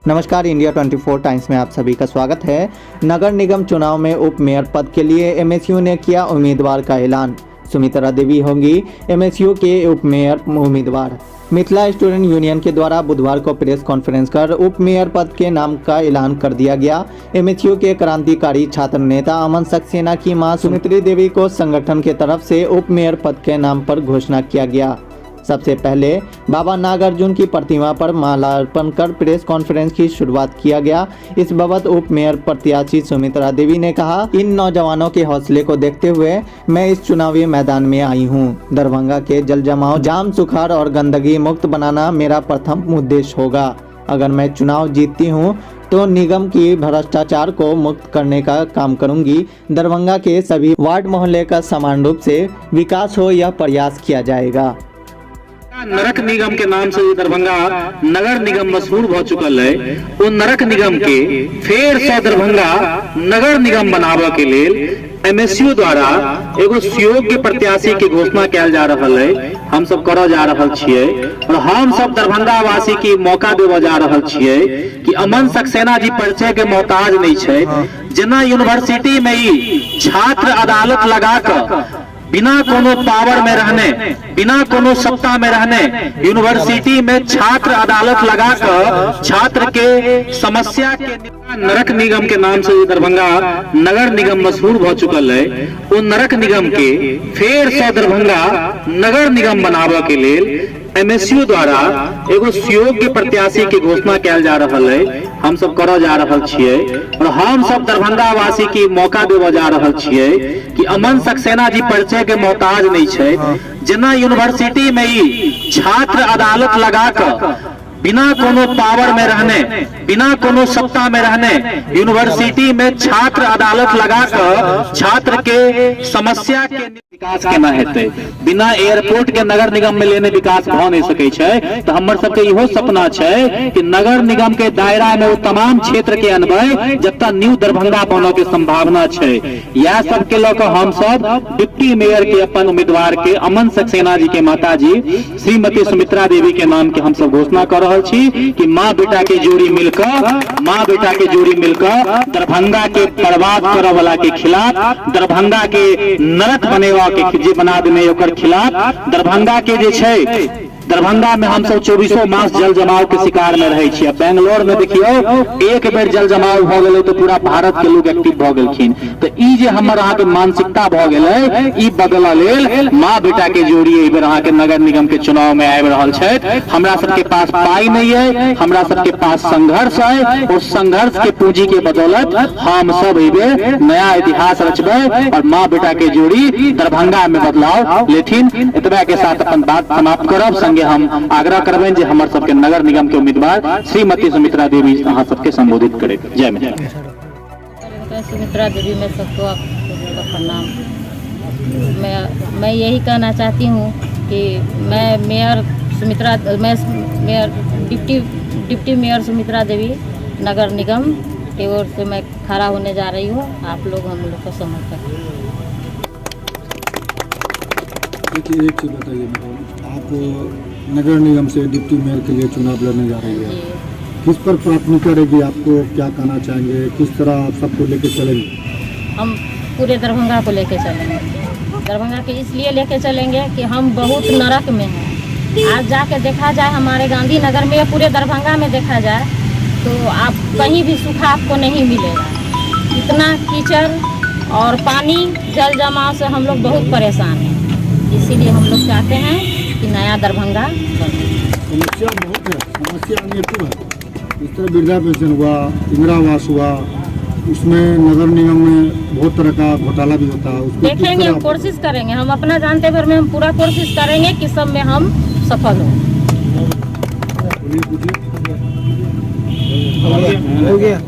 नमस्कार, India 24 times में आप सभी का स्वागत है। नगर निगम चुनाव में उप मेयर पद के लिए एमएसयू ने किया उम्मीदवार का ऐलान। सुमित्रा देवी होंगी एमएसयू के उप मेयर उम्मीदवार। मिथिला स्टूडेंट यूनियन के द्वारा बुधवार को प्रेस कॉन्फ्रेंस कर उप मेयर पद के नाम का ऐलान कर दिया गया। एमएसयू के क्रांतिकारी छात्र नेता अमन सक्सेना की मां सुमित्रा देवी को संगठन के तरफ से उप मेयर पद के नाम पर घोषणा किया गया। सबसे पहले बाबा नागार्जुन की प्रतिमा पर माल्यार्पण कर प्रेस कॉन्फ्रेंस की शुरुआत किया गया। इस बाबत उप मेयर प्रत्याशी सुमित्रा देवी ने कहा, इन नौजवानों के हौसले को देखते हुए मैं इस चुनावी मैदान में आई हूं। दरभंगा के जल जमाव, जाम, सुखाड़ और गंदगी मुक्त बनाना मेरा प्रथम उद्देश्य होगा। अगर मैं चुनाव जीतती हूं तो निगम की भ्रष्टाचार को मुक्त करने का काम करूंगी। दरभंगा के सभी वार्ड मोहल्ले का समान रूप से विकास हो, यह प्रयास किया जाएगा। नरक निगम के नाम से दरभंगा नगर निगम मशहूर हो चुकल है। वो नरक निगम के फेर से दरभंगा नगर निगम बनावे के लेल एमएसयू द्वारा एगो सुयोग्य प्रत्याशी के घोषणा कैल जा रहा है। हम सब कर जा रहा छिए और हम सब दरभंगा वासी की मौका देव जा रहा छिए कि अमन सक्सेना जी परिचय के मोहताज नहीं छे। जना यूनिवर्सिटी में ही छात्र अदालत लगा कर बिना कोनो पावर में रहने, बिना कोनो सत्ता में रहने, यूनिवर्सिटी में छात्र अदालत लगाकर छात्र के समस्या के नरक निगम के नाम से दरभंगा नगर निगम मशहूर हो चुकल है। वो नरक निगम के फेर से दरभंगा नगर निगम बनावे के लेल एमएसयू द्वारा एगो सुयोग्य प्रत्याशी के घोषणा कैल जा रहा है। हम सब कर जा रहा छिए और हम सब दरभंगा वासी की मौका देव जा रहा छिए कि अमन सक्सेना जी परिचय के मोहताज नहीं छे। जना यूनिवर्सिटी में ही छात्र अदालत लगाकर बिना कोनो पावर में रहने, बिना कोनो सत्ता में रहने, यूनिवर्सिटी में छात्र अदालत लगाकर छात्र के समस्या के विकास केना हेतै। बिना एयरपोर्ट के नगर निगम में लेने विकास भ नहीं सकै छै। तो हमर सबके इहो सपना छै कि नगर निगम के दायरा में वो तमाम क्षेत्र के अनबै जतऽ न्यू दरभंगा बनो के संभावना छै। यह सब के लऽ हम सब डिप्टी मेयर के अपन उम्मीदवार के अमन सक्सेना जी के माता जी श्रीमती सुमित्रा देवी के नाम के हम सब घोषणा कर रहल छी कि माँ बेटा के जोड़ी मिलकर दरभंगा के बर्बाद करे वाला के खिलाफ, दरभंगा के नरक बनेवा के जे बना देने ओकर खिलाफ, दरभंगा के जे छै दरभंगा में हम सब 24 मास जल जमाव के शिकार में रहे छियै। बेंगलोर में देखियो एक बेर जल जमाव भ गेलै तो पूरा भारत के लोग एक्टिव भ गेलखिन। तो ई जे हमर अहाँ के मानसिकता भ गेलै, ई बदला लेल माँ बेटा के जोड़ी एहि बेर अहाँ के नगर निगम के चुनाव में आबि रहल छै। हमरा सबके पास पाई नहीं है, हमरा सबके पास संघर्ष है। उस संघर्ष के पूंजी के बदौलत हम सब एहि बेर नया इतिहास रचबै और माँ बेटा के जोड़ी दरभंगा में बदलाव लेथिन। एतबा के साथ अपन बात समाप्त करब। हम आग्रह करबें जे हमर सबके नगर निगम के उम्मीदवार श्रीमती सुमित्रा देवी अहाँ सबके संबोधित करे। जय मिथिला। सुमित्रा देवी में सबको प्रणाम। मैं यही कहना चाहती हूँ कि मैं डिप्टी मेयर सुमित्रा देवी नगर निगम की ओर से मैं खड़ा होने जा रही हूँ। आप लोग हम लोग को समर्थन। देखिए, एक चीज़ बताइए, आप नगर निगम से डिप्टी मेयर के लिए चुनाव लड़ने जा रही है, किस पर प्राथमिकता रहेगी? आपको क्या कहना चाहेंगे? किस तरह आप सबको लेके चलेंगे? हम पूरे दरभंगा को लेके चलेंगे। दरभंगा के इसलिए लेके चलेंगे कि हम बहुत नरक में हैं। आज जाके देखा जाए हमारे गांधीनगर में या पूरे दरभंगा में देखा जाए तो आप कहीं भी सूखा आपको नहीं मिलेगा। इतना कीचड़ और पानी जल जमाव से हम लोग बहुत परेशान हैं। इसीलिए हम लोग चाहते हैं कि नया दरभंगा समस्या बहुत है, समस्या अनेकों है। इस तरह वृद्धा पेंशन हुआ, इंदिरा आवास हुआ, उसमें नगर निगम में बहुत तरह का घोटाला भी होता है। देखेंगे, हम कोशिश करेंगे, हम अपना जानते भर में हम पूरा कोशिश करेंगे कि सब में हम सफल हों। हो गया।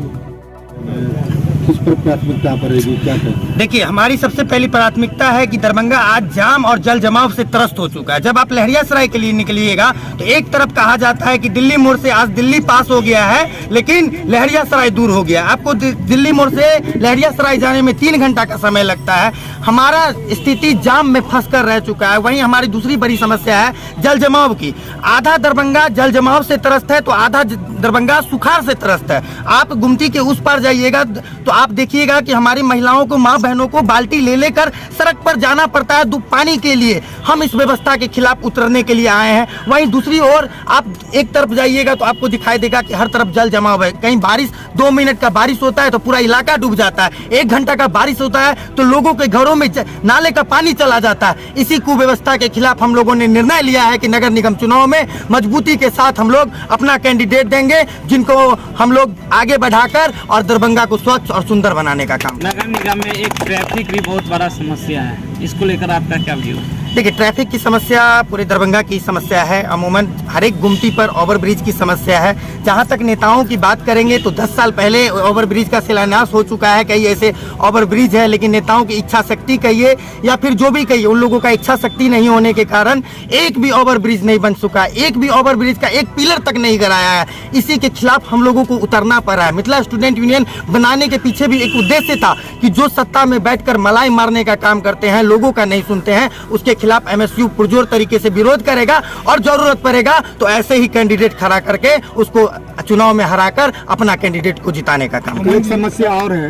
किस पर प्राथमिकता रहेगी, क्या कहें? देखिए, हमारी सबसे पहली प्राथमिकता है कि दरभंगा आज जाम और जल जमाव से त्रस्त हो चुका है। जब आप लहरियासराय के लिए निकलिएगा तो एक तरफ कहा जाता है कि दिल्ली मोड़ से आज दिल्ली पास हो गया है, लेकिन लहरियासराय दूर हो गया। आपको दिल्ली मोड़ से लहरियासराय जाने में 3 घंटा का समय लगता है। हमारा स्थिति जाम में फंस कर रह चुका है। वहीं हमारी दूसरी बड़ी समस्या है जल जमाव की। आधा दरभंगा जल जमाव से त्रस्त है तो आधा दरभंगा सुखाड़ से त्रस्त है। आप गुमती के उस पार जाइएगा तो आप देखिएगा कि हमारी महिलाओं को, माँ बहनों को बाल्टी ले लेकर सड़क पर जाना पड़ता है पानी के लिए। हम इस व्यवस्था के खिलाफ उतरने के लिए आए हैं। वहीं दूसरी ओर आप एक तरफ जाइएगा तो आपको दिखाई देगा कि हर तरफ जल जमाव है। कहीं बारिश 2 मिनट का बारिश होता है तो पूरा इलाका डूब जाता है। 1 घंटा का बारिश होता है तो लोगों के घरों में नाले का पानी चला जाता है। इसी कुव्यवस्था के खिलाफ हम लोगों ने निर्णय लिया है कि नगर निगम चुनाव में मजबूती के साथ हम लोग अपना कैंडिडेट देंगे, जिनको हम लोग आगे बढ़ाकर और दरभंगा को स्वच्छ और सुंदर बनाने का काम। नगर निगम में एक ट्रैफिक भी बहुत बड़ा समस्या है, इसको लेकर आपका क्या व्यू? देखिए, ट्रैफिक की समस्या पूरे दरभंगा की समस्या है। अमूमन हर एक गुमती पर ओवरब्रिज की समस्या है। जहां तक नेताओं की बात करेंगे तो 10 साल पहले ओवरब्रिज का शिलान्यास हो चुका है। कई ऐसे ओवरब्रिज है, लेकिन नेताओं की इच्छा शक्ति कहिए या फिर जो भी कहिए, उन लोगों का इच्छा शक्ति नहीं होने के कारण एक भी ओवरब्रिज नहीं बन चुका। एक भी ओवरब्रिज का एक पिलर तक नहीं कराया है। इसी के खिलाफ हम लोगों को उतरना पड़ा है। मिथिला स्टूडेंट यूनियन बनाने के पीछे भी एक उद्देश्य था कि जो सत्ता में बैठकर मलाई मारने का काम करते हैं, लोगों का नहीं सुनते हैं, उसके खिलाफ एमएसयू पुरजोर तरीके से विरोध करेगा और जरूरत पड़ेगा तो ऐसे ही कैंडिडेट खड़ा करके उसको चुनाव में हराकर अपना कैंडिडेट को जिताने का काम। एक समस्या और है,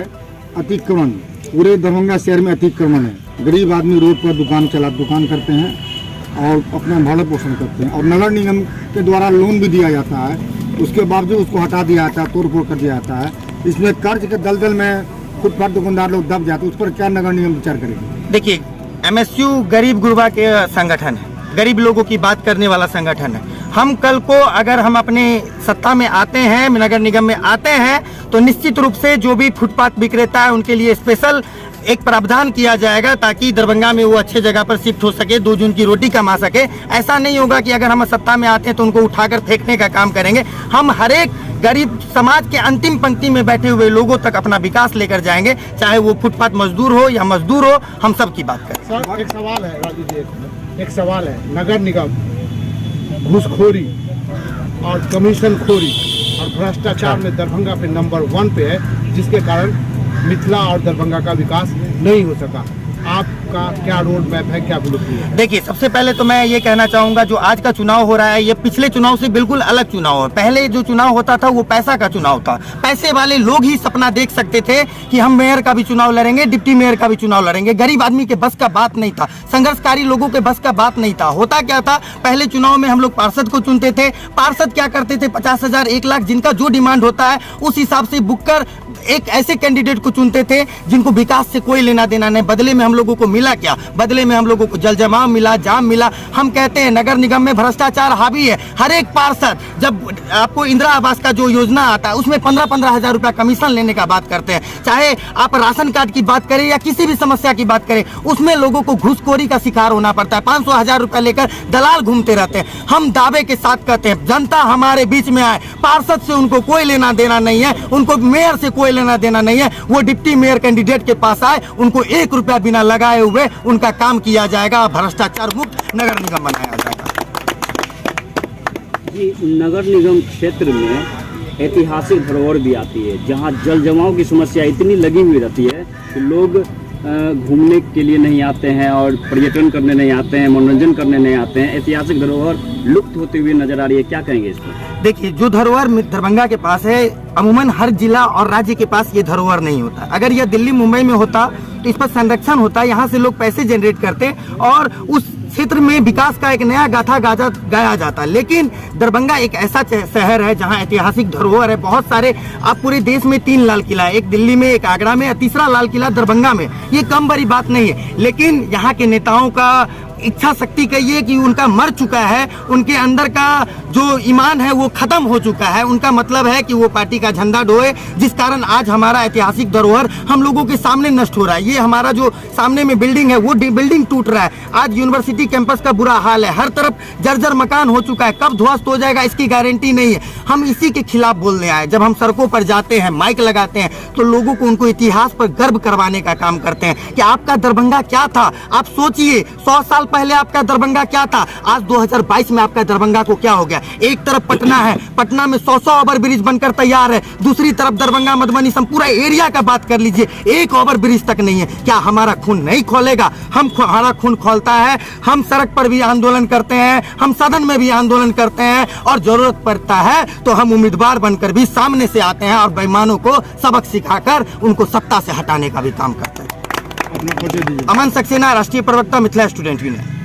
अतिक्रमण। पूरे दरभंगा शहर में अतिक्रमण है। गरीब आदमी रोड पर दुकान करते हैं और अपना भरण पोषण करते हैं, और नगर निगम के द्वारा लोन भी दिया जाता है। उसके बावजूद उसको हटा दिया जाता है, तोड़-फोड़ कर दिया जाता है। इसमें कर्ज के दलदल में फुटपाथ दुकानदार लोग दब जाते हैं। उस पर क्या नगर निगम विचार करेगा? देखिए, एमएसयू गरीब गुरबा के संगठन है, गरीब लोगों की बात करने वाला संगठन है। हम कल को अगर हम अपने सत्ता में आते हैं, नगर निगम में आते हैं, तो निश्चित रूप से जो भी फुटपाथ विक्रेता है उनके लिए स्पेशल एक प्रावधान किया जाएगा ताकि दरभंगा में वो अच्छे जगह पर शिफ्ट हो सके, 2 जून की रोटी कमा सके। ऐसा नहीं होगा कि अगर हम सत्ता में आते हैं तो उनको उठाकर फेंकने का काम करेंगे। हम हर एक गरीब समाज के अंतिम पंक्ति में बैठे हुए लोगों तक अपना विकास लेकर जाएंगे, चाहे वो फुटपाथ मजदूर हो या मजदूर हो, हम सब की बात करें। सर, एक सवाल है राजू जी, एक सवाल है। नगर निगम घूसखोरी और कमीशनखोरी और भ्रष्टाचार में दरभंगा पे नंबर 1 पे है, जिसके कारण मिथिला और दरभंगा का विकास नहीं हो सका। आपका क्या रोड मैप है, क्या फिलॉसफी है? देखिए, सबसे पहले तो मैं ये कहना चाहूंगा, जो आज का चुनाव हो रहा है ये पिछले चुनाव से बिल्कुल अलग चुनाव है। पहले जो चुनाव होता था वो पैसा का चुनाव था। पैसे वाले लोग ही सपना देख सकते थे कि हम मेयर का भी चुनाव लड़ेंगे, डिप्टी मेयर का भी चुनाव लड़ेंगे। गरीब आदमी के बस का बात नहीं था, संघर्षकारी लोगों के बस का बात नहीं था। होता क्या था, पहले चुनाव में हम लोग पार्षद को चुनते थे। पार्षद क्या करते थे, 50,000 1 लाख जिनका जो डिमांड होता है उस हिसाब से बुक कर एक ऐसे कैंडिडेट को चुनते थे जिनको विकास से कोई लेना देना नहीं। बदले में हम लोगों को मिला क्या? बदले में हम लोगों को जल जमाव मिला, जाम मिला। हम कहते हैं नगर निगम में भ्रष्टाचार हावी है। हर एक पार्षद, जब आपको इंदिरा आवास का जो योजना आता है उसमें 15-15 हजार रुपया कमीशन लेने का बात करते हैं। चाहे आप राशन कार्ड की बात करें या किसी भी समस्या की बात करें, उसमें लोगों को घूसखोरी का शिकार होना पड़ता है। 500,000 रुपया लेकर दलाल घूमते रहते हैं। हम दावे के साथ कहते हैं जनता हमारे बीच में आए। पार्षद से उनको कोई लेना देना नहीं है, उनको मेयर से कोई लेना देना नहीं है। वो डिप्टी मेयर कैंडिडेट के पास आए, उनको 1 रुपया बिना लगाए हुए उनका काम किया जाएगा। भ्रष्टाचार मुक्त नगर निगम बनाया जाएगा। जी, नगर निगम क्षेत्र में ऐतिहासिक धरोहर भी आती है, जहां जल जमाव की समस्या इतनी लगी हुई रहती है कि लोग घूमने के लिए नहीं आते हैं और पर्यटन करने नहीं आते हैं, मनोरंजन करने नहीं आते हैं। ऐतिहासिक धरोहर लुप्त होती हुई नजर आ रही है, क्या कहेंगे इस पर? देखिए, जो धरोहर दरभंगा के पास है, अमूमन हर जिला और राज्य के पास ये धरोहर नहीं होता। अगर यह दिल्ली मुंबई में होता तो इस पर संरक्षण होता, यहाँ से लोग पैसे जनरेट करते और उस क्षेत्र में विकास का एक नया गाथा गाया जाता। लेकिन दरभंगा एक ऐसा शहर है जहाँ ऐतिहासिक धरोहर है बहुत सारे। आप पूरे देश में 3 लाल किला है, एक दिल्ली में, एक आगरा में, तीसरा लाल किला दरभंगा में। ये कम बड़ी बात नहीं है, लेकिन यहाँ के नेताओं का इच्छा शक्ति कहिए कि उनका मर चुका है, उनके अंदर का जो ईमान है वो खत्म हो चुका है। उनका मतलब है कि वो पार्टी का झंडा ढोए, जिस कारण आज हमारा ऐतिहासिक धरोहर हम लोगों के सामने नष्ट हो रहा है। ये हमारा जो सामने में बिल्डिंग है वो बिल्डिंग टूट रहा है। आज यूनिवर्सिटी कैंपस का बुरा हाल है, हर तरफ जर्जर मकान हो चुका है, कब ध्वस्त हो जाएगा इसकी गारंटी नहीं है। हम इसी के खिलाफ बोलने आए। जब हम सड़कों पर जाते हैं, माइक लगाते हैं, तो लोगों को उनको इतिहास पर गर्व करवाने का काम करते हैं कि आपका दरभंगा क्या था। आप सोचिए 100 साल पहले आपका दरभंगा क्या था, आज 2022 में आपका दरभंगा को क्या हो गया। एक तरफ पटना है, पटना में 100 ओवर ब्रिज बनकर तैयार है, दूसरी तरफ दरभंगा मधुबनी पूरा एरिया का बात कर लीजिए, एक ओवर ब्रिज तक नहीं है। क्या हमारा खून नहीं खोलेगा? हमारा खून खोलता है। हम सड़क पर भी आंदोलन करते हैं, हम सदन में भी आंदोलन करते हैं, और जरूरत पड़ता है तो हम उम्मीदवार बनकर भी सामने से आते हैं और बेईमानों को सबक सिखाकर उनको सत्ता से हटाने का भी काम करते हैं। अपना परिचय दीजिए। अमन सक्सेना, राष्ट्रीय प्रवक्ता, मिथिला स्टूडेंट यूनियन।